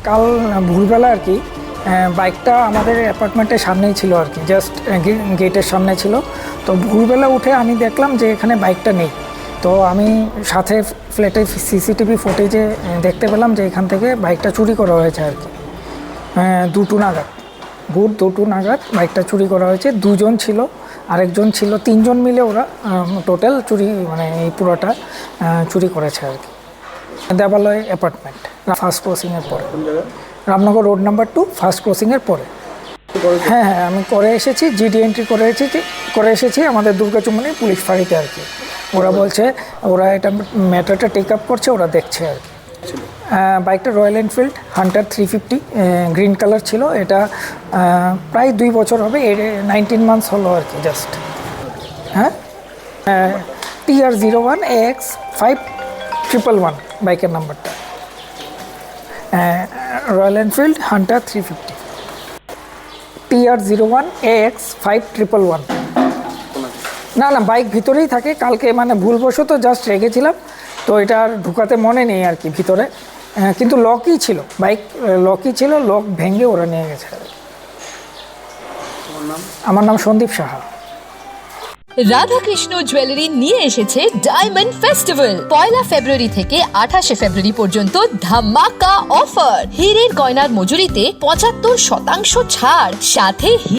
কাল ভোরবেলা আর কি বাইকটা আমাদের অ্যাপার্টমেন্টের সামনেই ছিল আর কি, জাস্ট গেটের সামনে ছিল। তো ভোরবেলা উঠে আমি দেখলাম যে এখানে বাইকটা নেই। তো আমি সাথে ফ্ল্যাটের সিসিটিভি ফুটেজে দেখতে পেলাম যে এখান থেকে বাইকটা চুরি করা হয়েছে আর কি। 2টো নাগাদ, ভোর 2টো নাগাদ বাইকটা চুরি করা হয়েছে। দুজন ছিল, আরেকজন ছিল, 3জন মিলে ওরা টোটাল চুরি মানে এই পুরোটা চুরি করেছে আর কি। দেবালয় অ্যাপার্টমেন্ট, ফার্স্ট ক্রসিংয়ের পরে, রামনগর রোড নাম্বার 2 ফার্স্ট ক্রসিংয়ের পরে। হ্যাঁ, আমি করে এসেছি, জিডি এন্ট্রি করে এসেছি আমাদের দুর্গাচুমনি পুলিশ ফাঁড়িতে আর কি। ওরা বলছে ওরা এটা ম্যাটারটা টেক আপ করছে, ওরা দেখছে আর কি। বাইকটা royal Enfield Hunter 350 green colour ছিল। এটা প্রায় 2 বছর হবে, 19 মান্থস হলো আর কি জাস্ট। হ্যাঁ, TR01 AX 5111 বাইকের নাম্বারটা, royal Enfield Hunter 350 TR01 AX 5111। না বাইক ভিতরেই থাকে। কালকে মানে ভুলবশত জাস্ট রেখেছিলাম, তো এটা আর ঢুকাতে মনে নেই আর কি ভিতরে, কিন্তু লকই ছিল, বাইক লকই ছিল, লক ভেঙে ওরা নিয়ে গেছে। আমার নাম সন্দীপ সাহা। রাধাকৃষ্ণ জুয়েলারি নিয়ে এসেছে ডায়মন্ড ফেস্টিভ্যাল। 1 ফেব্রুয়ারি থেকে 28 ফেব্রুয়ারি পর্যন্ত ধামাকা অফার। হীরের গয়নার মজুরিতে 75% ছাড়, সাথে